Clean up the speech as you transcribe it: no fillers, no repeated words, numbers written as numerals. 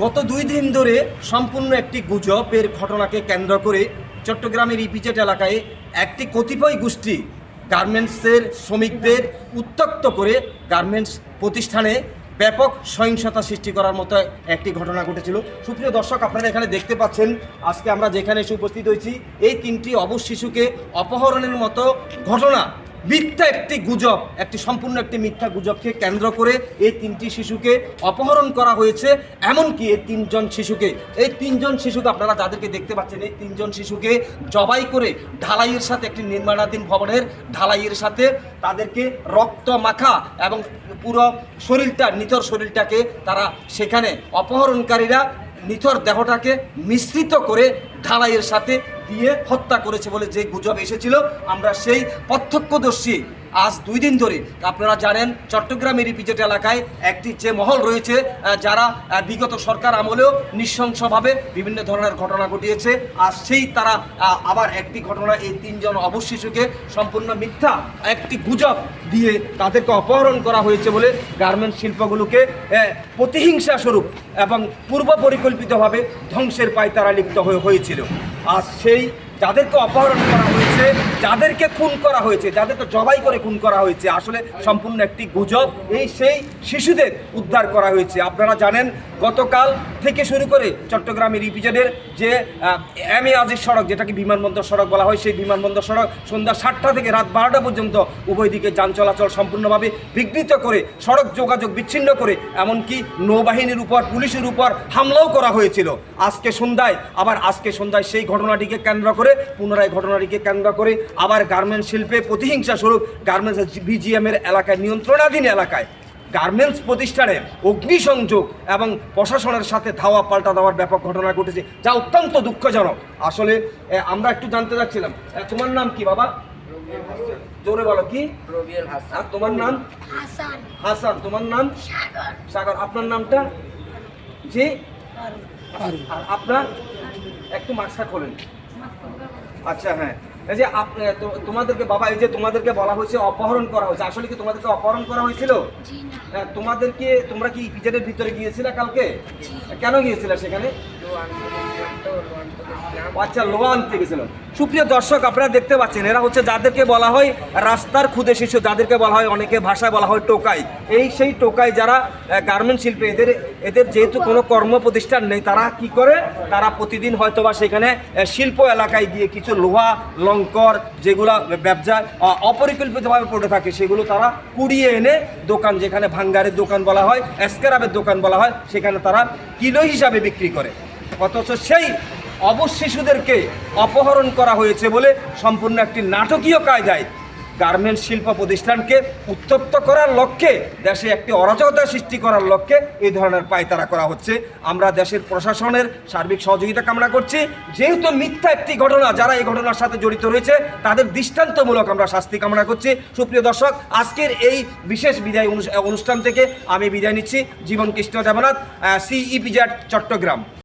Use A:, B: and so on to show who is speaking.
A: গত 2 দিন ধরে সম্পূর্ণ একটি গুজবের ঘটনাকে কেন্দ্র করে চট্টগ্রামের ইপিজেড এলাকায় একটি কতিপয় গোষ্ঠী গার্মেন্টসের শ্রমিকদের উত্ত্যক্ত করে গার্মেন্টস প্রতিষ্ঠানে ব্যাপক সহিংসতা সৃষ্টি করার মতো একটি ঘটনা ঘটেছিল। সুপ্রিয় দর্শক, আপনারা এখানে দেখতে পাচ্ছেন আজকে আমরা যেখানে এসে উপস্থিত হয়েছি, এই 3টি অবশ শিশুকে অপহরণের মতো ঘটনা, মিথ্যা একটি গুজব, একটি সম্পূর্ণ একটি মিথ্যা গুজবকে কেন্দ্র করে এই 3টি শিশুকে অপহরণ করা হয়েছে। এমনকি এই 3জন শিশুকে আপনারা যাদেরকে দেখতে পাচ্ছেন, এই 3জন শিশুকে জবাই করে ঢালাইয়ের সাথে, একটি নির্মাণাধীন ভবনের ঢালাইয়ের সাথে তাদেরকে রক্ত মাখা এবং পুরো শরীরটা, নিথর শরীরটাকে তারা সেখানে অপহরণকারীরা নিথর দেহটাকে মিশ্রিত করে ঢালাইয়ের সাথে দিয়ে হত্যা করেছে বলে যে গুজব এসেছিল, আমরা সেই প্রত্যক্ষদর্শী আজ 2 দিন ধরে। আপনারা জানেন চট্টগ্রামের ইপিজেড এলাকায় একটি যে মহল রয়েছে, যারা বিগত সরকার আমলেও নৃশংসভাবে বিভিন্ন ধরনের ঘটনা ঘটিয়েছে, আর সেই তারা আবার একটি ঘটনা, এই 3জন অবশ শিশুকে সম্পূর্ণ মিথ্যা একটি গুজব দিয়ে তাদেরকে অপহরণ করা হয়েছে বলে গার্মেন্টস শিল্পগুলোকে প্রতিহিংসা স্বরূপ এবং পূর্ব পরিকল্পিতভাবে ধ্বংসের পায় তারা লিপ্ত হয়েছিল। আর সেই যাদেরকে অপহরণ করা হয়েছে, যাদেরকে খুন করা হয়েছে, যাদেরকে জবাই করে খুন করা হয়েছে, আসলে সম্পূর্ণ একটি গুজব। সেই শিশুদের উদ্ধার করা হয়েছে। আপনারা জানেন গতকাল থেকে শুরু করে চট্টগ্রামের ইপিজেডের যে এম.এ. আজিজ সড়ক, যেটাকে বিমানবন্দর সড়ক বলা হয়, সেই বিমানবন্দর সড়ক সন্ধ্যা 7টা থেকে রাত 12টা পর্যন্ত উভয় দিকে যান চলাচল সম্পূর্ণভাবে বিঘ্নিত করে, সড়ক যোগাযোগ বিচ্ছিন্ন করে, এমনকি নৌবাহিনীর উপর, পুলিশের উপর হামলাও করা হয়েছিল। আজকে সন্ধ্যায় সেই ঘটনাটিকে কেন্দ্র করে, পুনরায় ঘটনাটিকে কেন্দ্র করে আবার গার্মেন্টস শিল্পে প্রতিহিংসা স্বরূপ গার্মেন্টস বিজিএমের এলাকায়, নিয়ন্ত্রণাধীন এলাকায় গার্মেন্টস প্রতিষ্ঠানে অগ্নিসংযোগ এবং প্রশাসনের সাথে ধাওয়া পাল্টা দেওয়ার ব্যাপক ঘটনা ঘটেছে, যা অত্যন্ত দুঃখজনক। আসলে আমরা একটু জানতে চাচ্ছিলাম, তোমার নাম কি বাবা? জোরে বলো। কি? আর তোমার নাম? হাসান। তোমার নাম? সাগর। আপনার নামটা? জি। আর আপনার? একটু মাস্কটা খোলেন। আচ্ছা, হ্যাঁ, এই যে তোমাদেরকে বাবা, এই যে তোমাদেরকে বলা হয়েছে অপহরণ করা হয়েছে, আসলে কি তোমাদেরকে অপহরণ করা হয়েছিল? তোমরা কি ইপিজেডের ভিতরে গিয়েছিলে কালকে? কেন গিয়েছিলে সেখানে? আচ্ছা, লোহা আনতে গেছিল। সুপ্রিয় দর্শক, আপনারা দেখতে পাচ্ছেন, এরা হচ্ছে যাদেরকে বলা হয় রাস্তার খুদে শিশু, যাদেরকে বলা হয় অনেকে ভাষায় বলা হয় টোকাই। সেই টোকাই যারা গার্মেন্টস শিল্পে, এদের যেহেতু কোনো কর্ম প্রতিষ্ঠান নেই, তারা কি করে, তারা প্রতিদিন হয়তোবা সেখানে শিল্প এলাকায় গিয়ে কিছু লোহা লঙ্কর, যেগুলো ব্যবসা অপরিকল্পিতভাবে পড়ে থাকে, সেগুলো তারা কুড়িয়ে এনে দোকান, যেখানে ভাঙ্গারের দোকান বলা হয়, স্ক্র্যাপের দোকান বলা হয়, সেখানে তারা কিলো হিসাবে বিক্রি করে। অথচ সেই অবশ শিশুদেরকে অপহরণ করা হয়েছে বলে সম্পূর্ণ একটি নাটকীয় কায়দায় গার্মেন্টস শিল্প প্রতিষ্ঠানকে উত্তপ্ত করার লক্ষ্যে, দেশে একটি অরাজকতা সৃষ্টি করার লক্ষ্যে এই ধরনের পায়তারা করা হচ্ছে। আমরা দেশের প্রশাসনের সার্বিক সহযোগিতা কামনা করছি। যেহেতু মিথ্যা একটি ঘটনা, যারা এই ঘটনার সাথে জড়িত রয়েছে তাদের দৃষ্টান্তমূলক আমরা শাস্তি কামনা করছি। সুপ্রিয় দর্শক, আজকের এই বিশেষ বিদায় অনুষ্ঠান থেকে আমি বিদায় নিচ্ছি। জীবন কৃষ্ণ দেবনাথ, CEPZ চট্টগ্রাম।